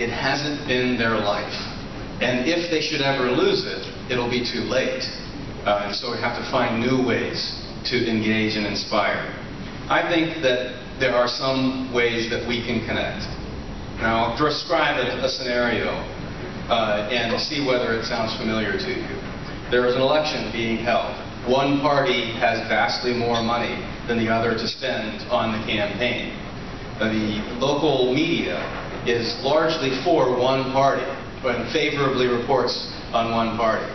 it hasn't been their life. And if they should ever lose it, it'll be too late. And so we have to find new ways to engage and inspire. I think that there are some ways that we can connect. Now, I'll describe a scenario and see whether it sounds familiar to you. There is an election being held. One party has vastly more money than the other to spend on the campaign. The local media is largely for one party and favorably reports on one party.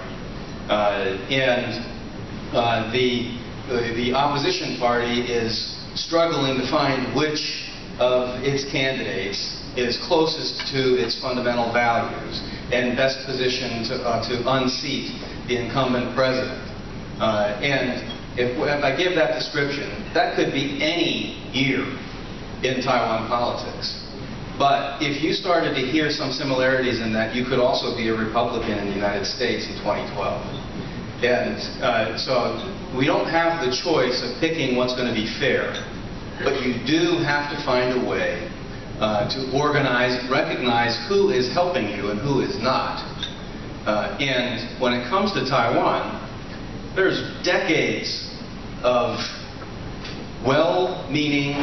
The opposition party is struggling to find which of its candidates is closest to its fundamental values and best positioned to unseat the incumbent president. And if I give that description, that could be any year in Taiwan politics. But if you started to hear some similarities in that, you could also be a Republican in the United States in 2012. And so we don't have the choice of picking what's going to be fair, but you do have to find a way to organize, recognize who is helping you and who is not. And when it comes to Taiwan, there's decades of well-meaning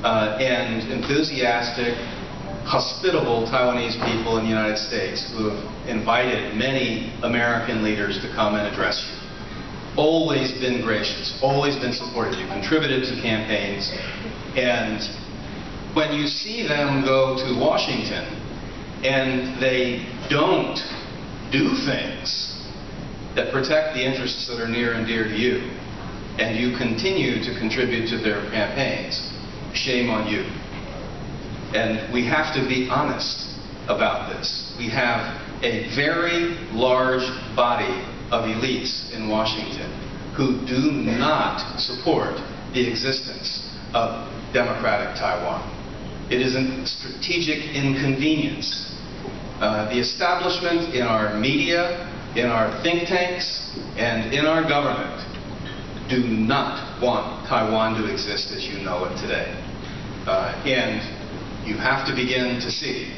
and enthusiastic, hospitable Taiwanese people in the United States who have invited many American leaders to come and address you. Always been gracious, always been supportive. You contributed to campaigns, and when you see them go to Washington and they don't do things that protect the interests that are near and dear to you, and you continue to contribute to their campaigns, shame on you. And we have to be honest about this. We have a very large body of elites in Washington who do not support the existence of democratic Taiwan. It is a strategic inconvenience. The establishment in our media, in our think tanks, and in our government do not want Taiwan to exist as you know it today. And you have to begin to see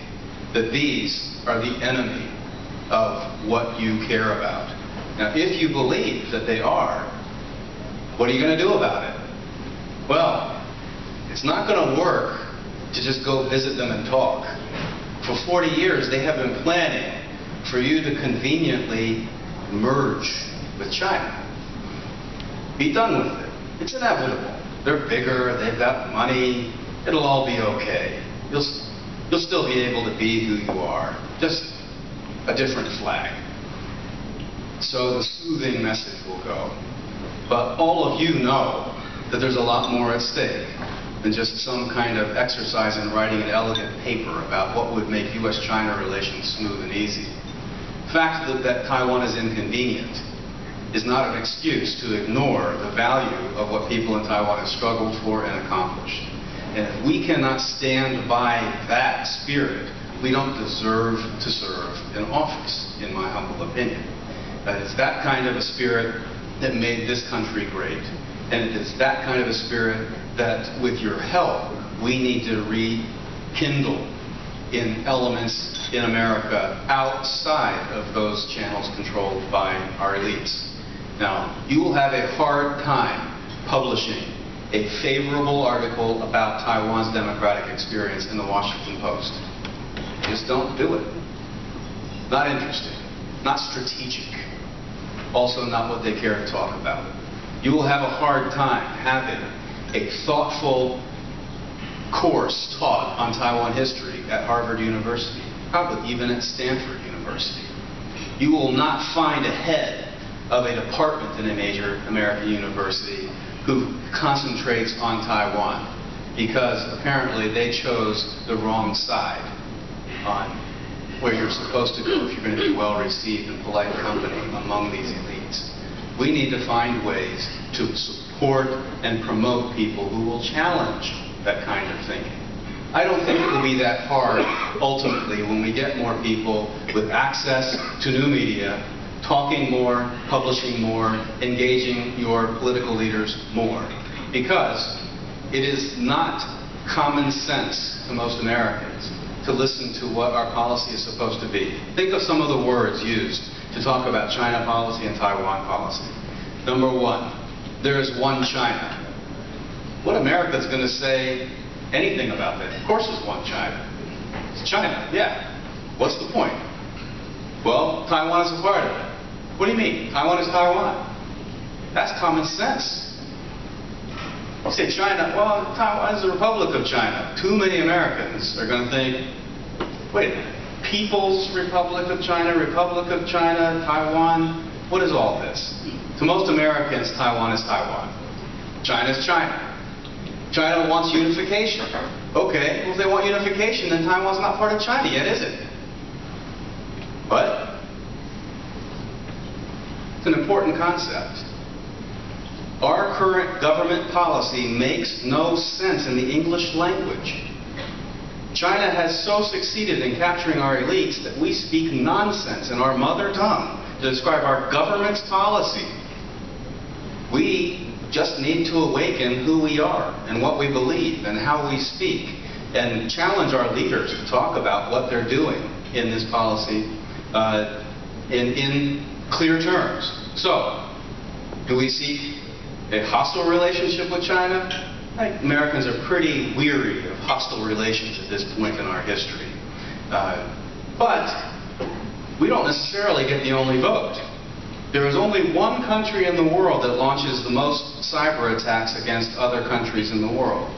that these are the enemy of what you care about. Now, if you believe that they are, what are you going to do about it? Well, it's not going to work to just go visit them and talk. For 40 years, they have been planning for you to conveniently merge with China. Be done with it. It's inevitable. They're bigger, they've got money, it'll all be okay. You'll still be able to be who you are, just a different flag. So the soothing message will go. But all of you know that there's a lot more at stake than just some kind of exercise in writing an elegant paper about what would make U.S.-China relations smooth and easy. The fact that Taiwan is inconvenient is not an excuse to ignore the value of what people in Taiwan have struggled for and accomplished. And if we cannot stand by that spirit, we don't deserve to serve in office, in my humble opinion. It's that kind of a spirit that made this country great. And it is that kind of a spirit that, with your help, we need to rekindle in elements in America outside of those channels controlled by our elites. Now, you will have a hard time publishing a favorable article about Taiwan's democratic experience in the Washington Post. Just don't do it. Not interesting. Not strategic. Also not what they care to talk about. You will have a hard time having a thoughtful course taught on Taiwan history at Harvard University, probably even at Stanford University. You will not find a head of a department in a major American university who concentrates on Taiwan, because apparently they chose the wrong side on where you're supposed to go if you're going to be well received and polite company among these elites. We need to find ways to support and promote people who will challenge that kind of thinking. I don't think it will be that hard ultimately when we get more people with access to new media, talking more, publishing more, engaging your political leaders more. Because it is not common sense to most Americans to listen to what our policy is supposed to be. Think of some of the words used to talk about China policy and Taiwan policy. Number one, there is one China. What America is going to say anything about that? Of course there's one China. It's China, yeah. What's the point? Well, Taiwan is a part of it. What do you mean? Taiwan is Taiwan. That's common sense. You say China, well, Taiwan is the Republic of China. Too many Americans are going to think, wait a minute, People's Republic of China, Taiwan, what is all this? To most Americans, Taiwan is Taiwan. China is China. China wants unification. Okay, well if they want unification, then Taiwan's not part of China yet, is it? What? It's an important concept. Our current government policy makes no sense in the English language. China has so succeeded in capturing our elites that we speak nonsense in our mother tongue to describe our government's policy. We just need to awaken who we are and what we believe and how we speak and challenge our leaders to talk about what they're doing in this policy in clear terms. So, do we seek a hostile relationship with China? I think Americans are pretty weary of hostile relations at this point in our history. But we don't necessarily get the only vote. There is only one country in the world that launches the most cyber attacks against other countries in the world.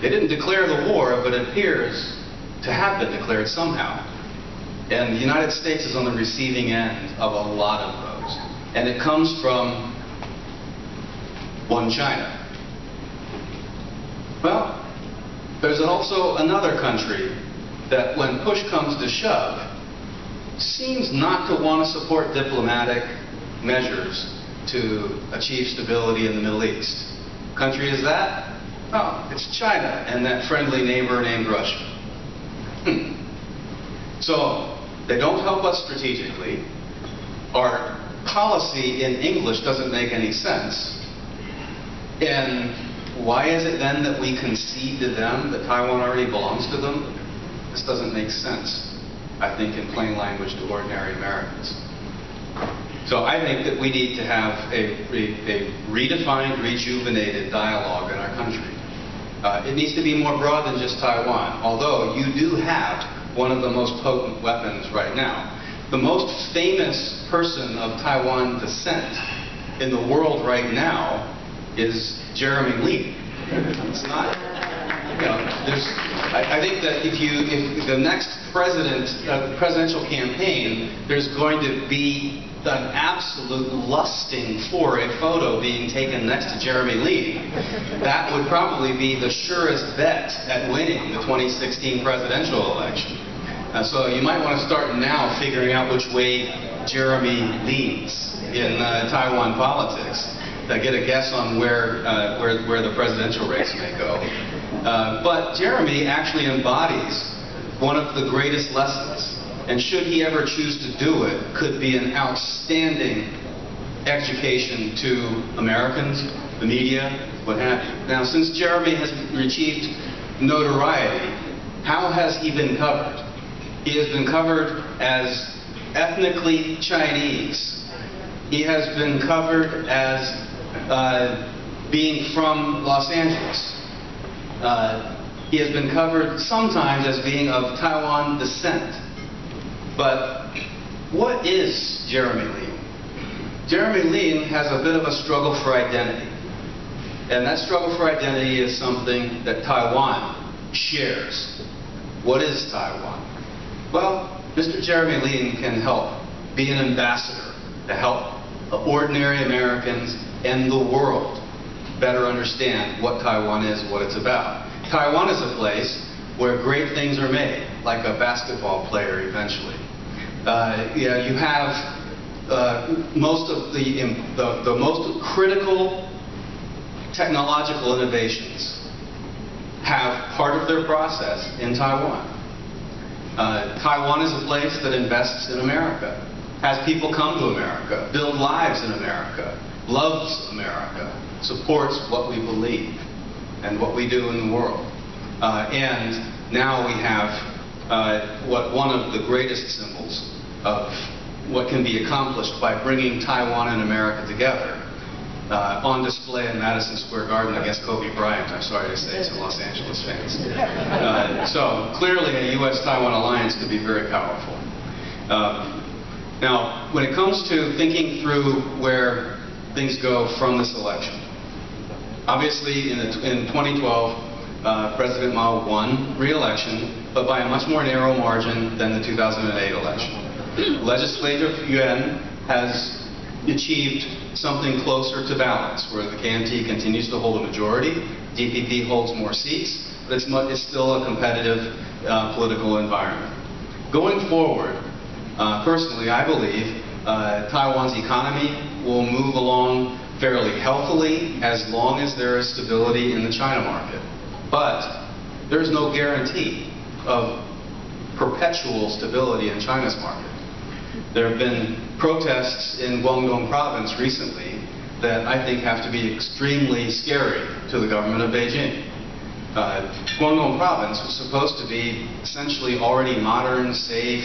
They didn't declare the war, but it appears to have been declared somehow. And the United States is on the receiving end of a lot of those. And it comes from one China. Well, there's also another country that when push comes to shove, seems not to want to support diplomatic measures to achieve stability in the Middle East. Country is that? Oh, it's China and that friendly neighbor named Russia. So, they don't help us strategically. Our policy in English doesn't make any sense. And why is it then that we concede to them that Taiwan already belongs to them? This doesn't make sense, I think, in plain language to ordinary Americans. So I think that we need to have a redefined, rejuvenated dialogue in our country. It needs to be more broad than just Taiwan, although you do have one of the most potent weapons right now. The most famous person of Taiwan descent in the world right now is Jeremy Lee. It's not, you know, I think that if the next presidential campaign, there's going to be an absolute lusting for a photo being taken next to Jeremy Lee. That would probably be the surest bet at winning the 2016 presidential election. So you might want to start now figuring out which way Jeremy leans in Taiwan politics. Get a guess on where the presidential race may go. But Jeremy actually embodies one of the greatest lessons, and should he ever choose to do it, could be an outstanding education to Americans, the media, what have you. Now, since Jeremy has achieved notoriety, how has he been covered? He has been covered as ethnically Chinese. He has been covered as being from Los Angeles. He has been covered sometimes as being of Taiwan descent. But what is Jeremy Lee? Jeremy Lee has a bit of a struggle for identity. And that struggle for identity is something that Taiwan shares. What is Taiwan? Well, Mr. Jeremy Lee can help be an ambassador to help ordinary Americans and the world better understand what Taiwan is, what it's about. Taiwan is a place where great things are made, like a basketball player eventually. You have most of the most critical technological innovations have part of their process in Taiwan. Taiwan is a place that invests in America, has people come to America, build lives in America, loves America, supports what we believe and what we do in the world. And now we have one of the greatest symbols of what can be accomplished by bringing Taiwan and America together on display in Madison Square Garden against Kobe Bryant, I'm sorry to say, to Los Angeles fans. So clearly a U.S.-Taiwan alliance could be very powerful. Now, when it comes to thinking through where things go from this election, obviously in 2012, President Mao won re-election, but by a much more narrow margin than the 2008 election. Legislative Yuan has achieved something closer to balance, where the KMT continues to hold a majority, DPP holds more seats, but it's still a competitive political environment. Going forward, personally, I believe Taiwan's economy will move along fairly healthily as long as there is stability in the China market. But there's no guarantee of perpetual stability in China's market. There have been protests in Guangdong province recently that I think have to be extremely scary to the government of Beijing. Guangdong province was supposed to be essentially already modern, safe,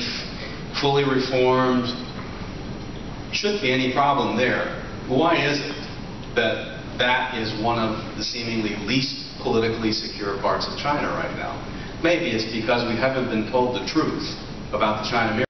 fully reformed. Shouldn't be any problem there. Why is it that that is one of the seemingly least politically secure parts of China right now? Maybe it's because we haven't been told the truth about the China